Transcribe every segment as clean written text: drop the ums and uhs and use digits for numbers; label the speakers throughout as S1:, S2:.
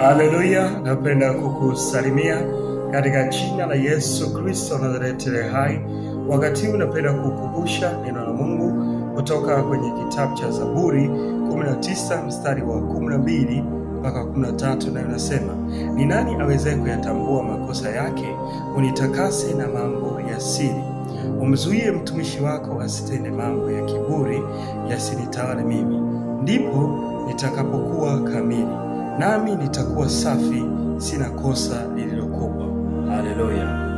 S1: Haleluya, napenda kukusalimia katika jina la Yesu Kristo Nazareti aliye hai. Wakati huu napenda kukukumbusha neno la Mungu kutoka kwenye kitabu cha Zaburi 19 mstari wa 12 mpaka 13, na inasema, ni nani awezaye kuyatambua makosa yake? Unitakase na mambo ya siri. Umzuie mtumishi wako asitende mambo ya kiburi, yasinitawale mimi. Ndipo nitakapokuwa kamili, nami nitakuwa safi, sina kosa lililokubwa. Haleluya.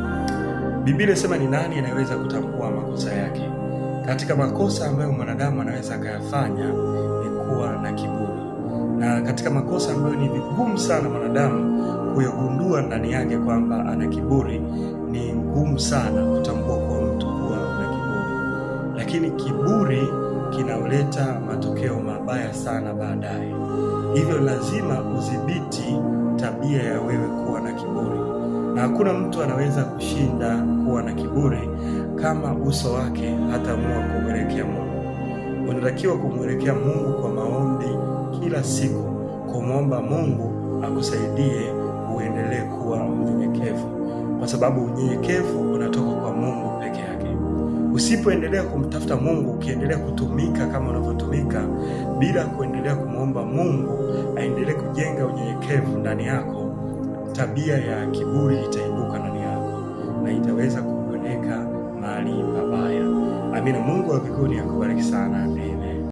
S1: Biblia inasema ni nani anaweza kutambua makosa yake? Katika makosa ambayo mwanadamu anaweza akayafanya ni kuwa na kiburi, na katika makosa ambayo ni vigumu sana mwanadamu kuyagundua ndani yake kwamba ana kiburi, ni ngumu sana kutambua kuwa mtu kuwa na kiburi, lakini kiburi kinaoleta matokeo mabaya sana baadaye. Hivyo lazima udhibiti tabia ya wewe kuwa na kiburi, na hakuna mtu anaweza kushinda kuwa na kiburi kama uso wake hataamua kumwelekea Mungu. Unatakiwa kumwelekea Mungu kwa maombi kila siku, kumwomba Mungu akusaidie uendelee kuwa mnyenyekevu, kwa sababu unyenyekevu unatoka kwa Mungu peke yake. Usipoendelea kumtafuta Mungu, ukiendelea kutumika kama unavyotumika bila kuendelea kumwomba Mungu aendelee kujenga unyenyekevu ndani yako, tabia ya kiburi itaibuka ndani yako na itaweza kupeleka mahali pabaya. Amina. Mungu wa mbinguni akubariki sana. Amen.